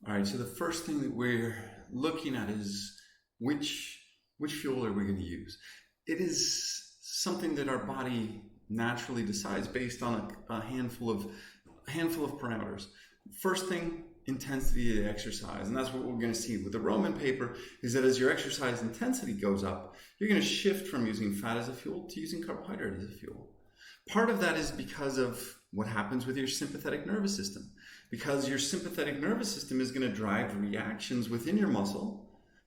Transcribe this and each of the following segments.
All right, so the first thing that we're looking at is which fuel are we going to use? It is something that our body naturally decides based on a handful of parameters. First thing, intensity of the exercise, and that's what we're going to see with the Roman paper, is that as your exercise intensity goes up, you're going to shift from using fat as a fuel to using carbohydrate as a fuel. Part of that is because of what happens with your sympathetic nervous system, because your sympathetic nervous system is going to drive reactions within your muscle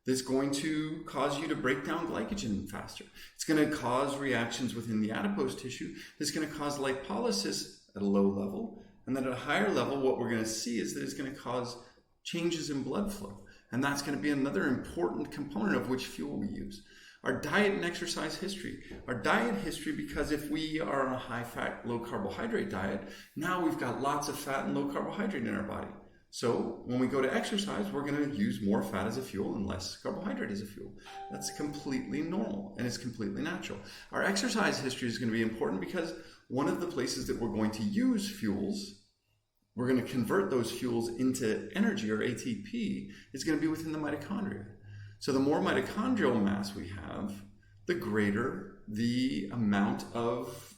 that's going to cause you to break down glycogen faster. It's going to cause reactions within the adipose tissue that's going to cause lipolysis at a low level. And then at a higher level, what we're going to see is that it's going to cause changes in blood flow. And that's going to be another important component of which fuel we use. Our diet and exercise history. Our diet history, because if we are on a high-fat, low-carbohydrate diet, now we've got lots of fat and low carbohydrate in our body. So when we go to exercise, we're going to use more fat as a fuel and less carbohydrate as a fuel. That's completely normal and it's completely natural. Our exercise history is going to be important because one of the places that we're going to use fuels, we're going to convert those fuels into energy or ATP, is going to be within the mitochondria. So the more mitochondrial mass we have, the greater the amount of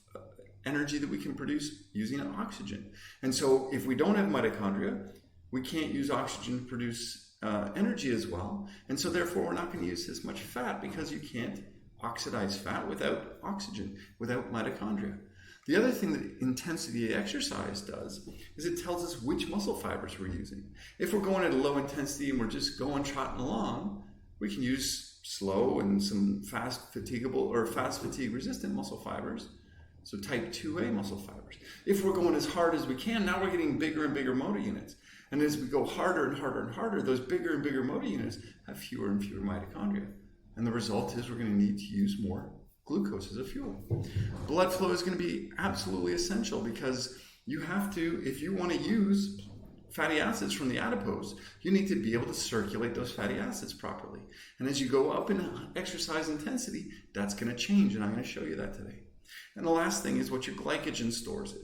energy that we can produce using oxygen. And so if we don't have mitochondria, we can't use oxygen to produce energy as well. And so therefore we're not going to use as much fat because you can't oxidize fat without oxygen, without mitochondria. The other thing that intensity exercise does is it tells us which muscle fibers we're using. If we're going at a low intensity and we're just going trotting along, we can use slow and some fast fatigable or fast fatigue resistant muscle fibers. So type 2A muscle fibers. If we're going as hard as we can, now we're getting bigger and bigger motor units. And as we go harder and harder and harder, those bigger and bigger motor units have fewer and fewer mitochondria. And the result is we're going to need to use more glucose as a fuel. Blood flow is going to be absolutely essential because you have to, if you want to use fatty acids from the adipose, you need to be able to circulate those fatty acids properly. And as you go up in exercise intensity, that's going to change, and I'm going to show you that today. And the last thing is what your glycogen stores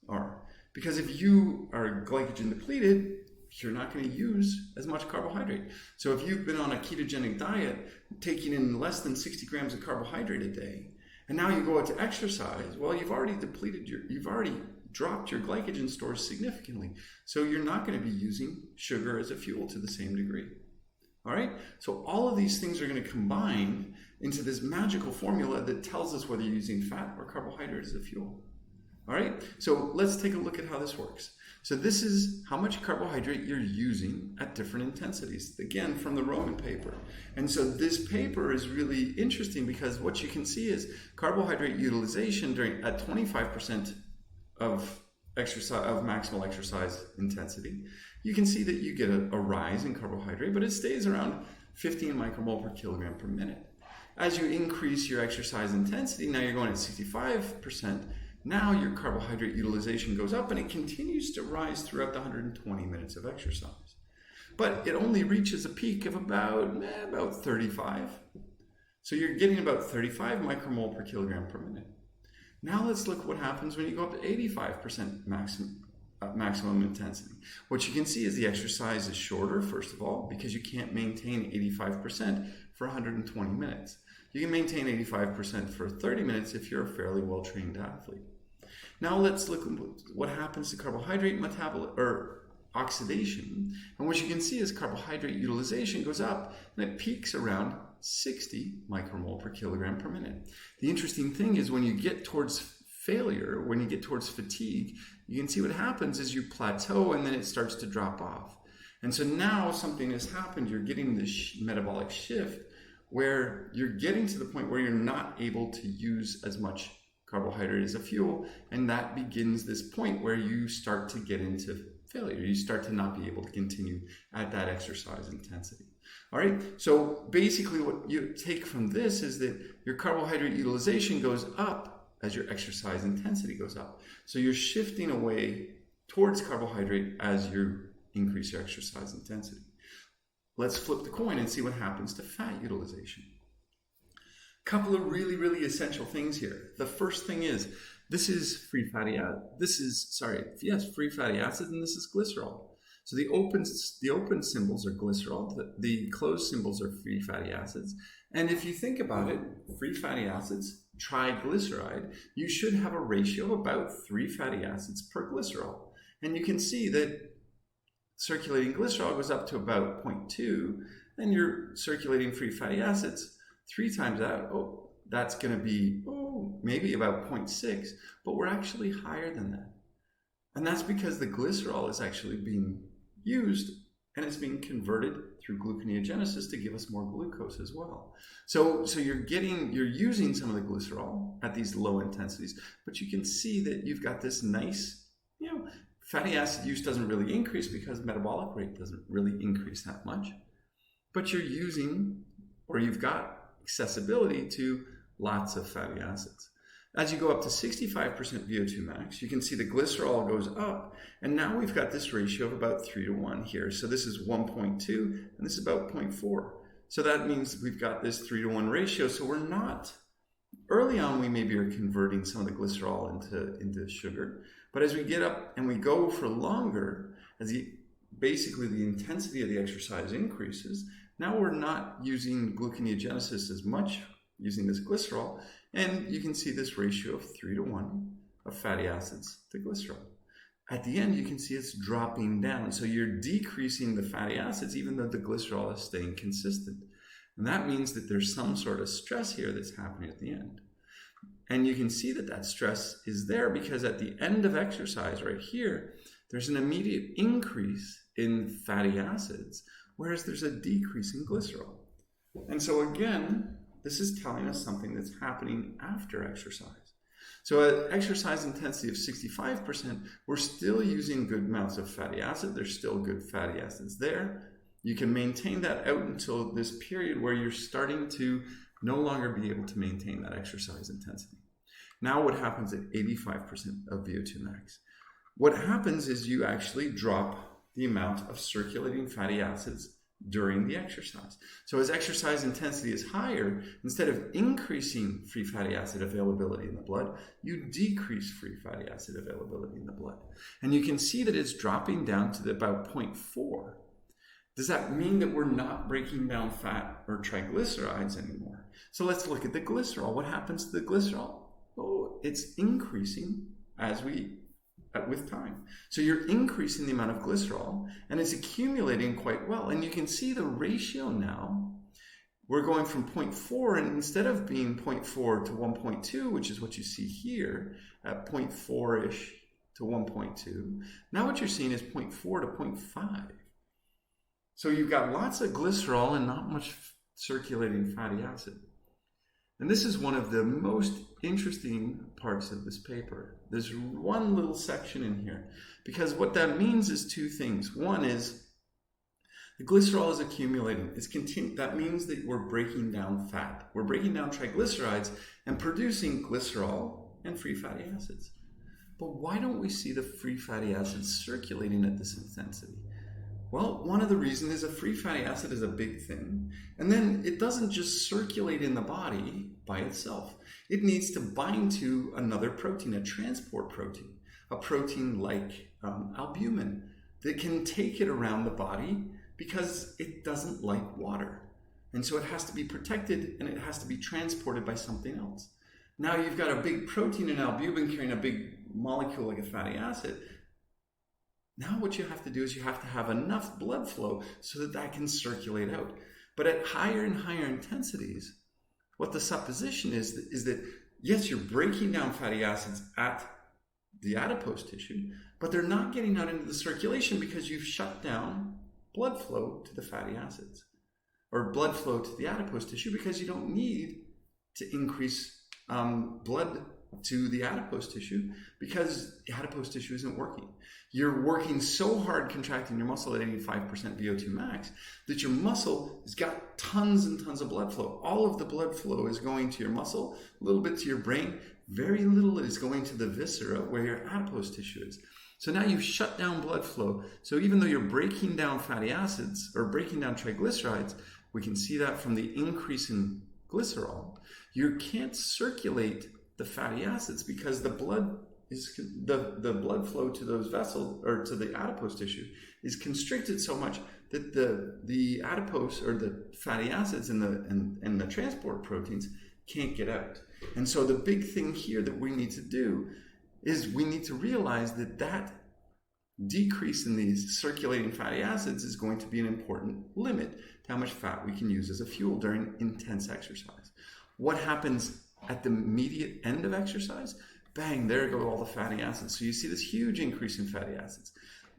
are. Because if you are glycogen depleted, you're not going to use as much carbohydrate. So if you've been on a ketogenic diet, taking in less than 60 grams of carbohydrate a day, and now you go out to exercise, well, you've already dropped your glycogen stores significantly. So you're not going to be using sugar as a fuel to the same degree. All right? So all of these things are going to combine into this magical formula that tells us whether you're using fat or carbohydrate as a fuel. All right? So let's take a look at how this works. So this is how much carbohydrate you're using at different intensities, again, from the Roman paper. And so this paper is really interesting because what you can see is carbohydrate utilization at 25% of maximal exercise intensity. You can see that you get a rise in carbohydrate, but it stays around 15 micromole per kilogram per minute. As you increase your exercise intensity, now you're going at 65%, now your carbohydrate utilization goes up and it continues to rise throughout the 120 minutes of exercise. But it only reaches a peak of about 35. So you're getting about 35 micromole per kilogram per minute. Now let's look what happens when you go up to 85% maximum intensity. What you can see is the exercise is shorter, first of all, because you can't maintain 85% for 120 minutes. You can maintain 85% for 30 minutes if you're a fairly well-trained athlete. Now let's look at what happens to carbohydrate oxidation. And what you can see is carbohydrate utilization goes up and it peaks around 60 micromole per kilogram per minute. The interesting thing is when you get towards failure, when you get towards fatigue, you can see what happens is you plateau and then it starts to drop off. And so now something has happened. You're getting this metabolic shift where you're getting to the point where you're not able to use as much carbohydrate as a fuel, and that begins this point where you start to get into failure. You start to not be able to continue at that exercise intensity. All right, so basically what you take from this is that your carbohydrate utilization goes up as your exercise intensity goes up. So you're shifting away towards carbohydrate as you increase your exercise intensity. Let's flip the coin and see what happens to fat utilization. Couple of really, really essential things here. The first thing is free fatty acid, and this is glycerol. So the open symbols are glycerol, the closed symbols are free fatty acids. And if you think about it, free fatty acids, triglyceride, you should have a ratio of about 3 fatty acids per glycerol. And you can see that circulating glycerol goes up to about 0.2, and you're circulating free fatty acids 3 times that. Oh, that's going to be maybe about 0.6, but we're actually higher than that. And that's because the glycerol is actually being used and it's being converted through gluconeogenesis to give us more glucose as well. So you're using some of the glycerol at these low intensities, but you can see that you've got this nice, fatty acid use doesn't really increase because metabolic rate doesn't really increase that much, but you're using, or you've got accessibility to lots of fatty acids. As you go up to 65% VO2 max, you can see the glycerol goes up, and now we've got this ratio of about 3:1 here. So this is 1.2, and this is about 0.4. So that means we've got this 3:1 ratio. So we're not, early on we maybe are converting some of the glycerol into sugar, but as we get up and we go for longer, basically the intensity of the exercise increases, now we're not using gluconeogenesis as much using this glycerol, and you can see this ratio of 3:1 of fatty acids to glycerol. At the end, you can see it's dropping down. So you're decreasing the fatty acids even though the glycerol is staying consistent. And that means that there's some sort of stress here that's happening at the end. And you can see that stress is there because at the end of exercise right here, there's an immediate increase in fatty acids, whereas there's a decrease in glycerol. And so again, this is telling us something that's happening after exercise. So at exercise intensity of 65%, we're still using good amounts of fatty acid. There's still good fatty acids there. You can maintain that out until this period where you're starting to no longer be able to maintain that exercise intensity. Now what happens at 85% of VO2 max? What happens is you actually drop the amount of circulating fatty acids during the exercise. So as exercise intensity is higher, instead of increasing free fatty acid availability in the blood, you decrease free fatty acid availability in the blood. And you can see that it's dropping down to about 0.4. Does that mean that we're not breaking down fat or triglycerides anymore? So let's look at the glycerol. What happens to the glycerol? Oh, it's increasing with time. So you're increasing the amount of glycerol and it's accumulating quite well. And you can see the ratio now. We're going from 0.4, and instead of being 0.4 to 1.2, which is what you see here at 0.4-ish to 1.2, now what you're seeing is 0.4 to 0.5. So you've got lots of glycerol and not much circulating fatty acid. And this is one of the most interesting parts of this paper. There's one little section in here, because what that means is 2 things. One is the glycerol is accumulating. That means that we're breaking down fat. We're breaking down triglycerides and producing glycerol and free fatty acids. But why don't we see the free fatty acids circulating at this intensity? Well, one of the reasons is a free fatty acid is a big thing. And then it doesn't just circulate in the body by itself. It needs to bind to another protein, a transport protein, a protein like albumin that can take it around the body because it doesn't like water. And so it has to be protected and it has to be transported by something else. Now you've got a big protein in albumin carrying a big molecule like a fatty acid. Now what you have to do is you have to have enough blood flow so that can circulate out. But at higher and higher intensities, what the supposition is that, yes, you're breaking down fatty acids at the adipose tissue, but they're not getting out into the circulation because you've shut down blood flow to the fatty acids, or blood flow to the adipose tissue, because you don't need to increase blood to the adipose tissue because the adipose tissue isn't working. You're working so hard contracting your muscle at 85% VO2 max that your muscle has got tons and tons of blood flow. All of the blood flow is going to your muscle, a little bit to your brain, very little is going to the viscera where your adipose tissue is. So now you've shut down blood flow. So even though you're breaking down fatty acids or breaking down triglycerides, we can see that from the increase in glycerol, you can't circulate the fatty acids because the blood the blood flow to those vessels or to the adipose tissue is constricted so much that the adipose or the fatty acids and the transport proteins can't get out. And so the big thing here that we need to do is we need to realize that decrease in these circulating fatty acids is going to be an important limit to how much fat we can use as a fuel during intense exercise. What happens at the immediate end of exercise? Bang, there go all the fatty acids. So you see this huge increase in fatty acids.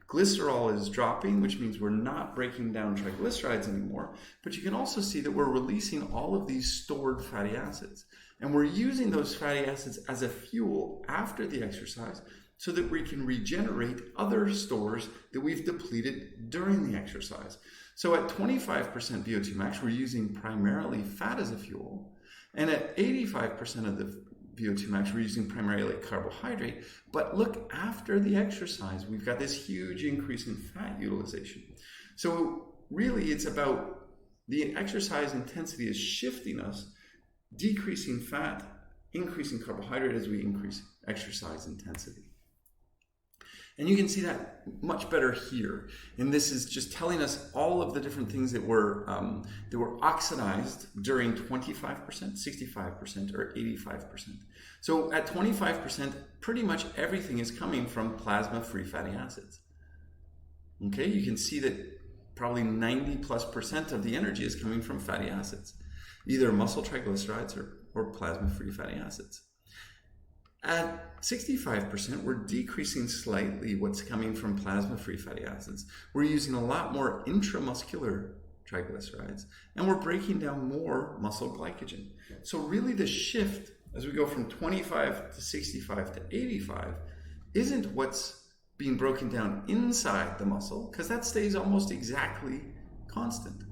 Glycerol is dropping, which means we're not breaking down triglycerides anymore, but you can also see that we're releasing all of these stored fatty acids. And we're using those fatty acids as a fuel after the exercise so that we can regenerate other stores that we've depleted during the exercise. So at 25% VO2 max, we're using primarily fat as a fuel. And at 85% of the VO2 max, we're using primarily carbohydrate. But look, after the exercise, we've got this huge increase in fat utilization. So really, it's about the exercise intensity is shifting us, decreasing fat, increasing carbohydrate as we increase exercise intensity. And you can see that much better here. And this is just telling us all of the different things that were oxidized during 25%, 65%, or 85%. So at 25%, pretty much everything is coming from plasma-free fatty acids. Okay, you can see that probably 90+% of the energy is coming from fatty acids, either muscle triglycerides or plasma-free fatty acids. At 65%, we're decreasing slightly what's coming from plasma-free fatty acids. We're using a lot more intramuscular triglycerides, and we're breaking down more muscle glycogen. So really the shift as we go from 25 to 65 to 85 isn't what's being broken down inside the muscle, because that stays almost exactly constant.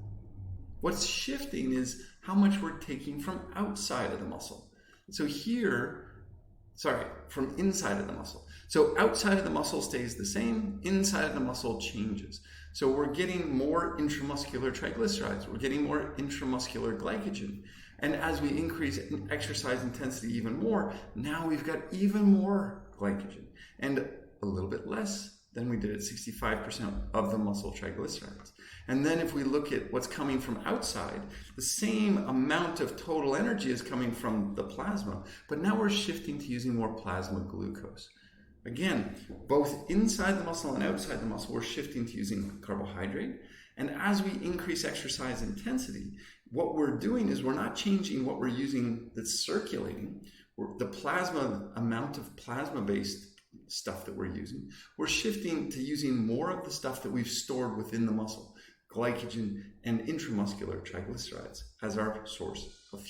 What's shifting is how much we're taking from outside of the muscle. So from inside of the muscle. So outside of the muscle stays the same, inside of the muscle changes. So we're getting more intramuscular triglycerides, we're getting more intramuscular glycogen. And as we increase exercise intensity even more, now we've got even more glycogen and a little bit less than we did at 65% of the muscle triglycerides. And then if we look at what's coming from outside, the same amount of total energy is coming from the plasma, but now we're shifting to using more plasma glucose. Again, both inside the muscle and outside the muscle, we're shifting to using carbohydrate. And as we increase exercise intensity, what we're doing is we're not changing what we're using that's circulating. The plasma amount of plasma-based stuff that we're using, we're shifting to using more of the stuff that we've stored within the muscle, glycogen and intramuscular triglycerides as our source of fuel.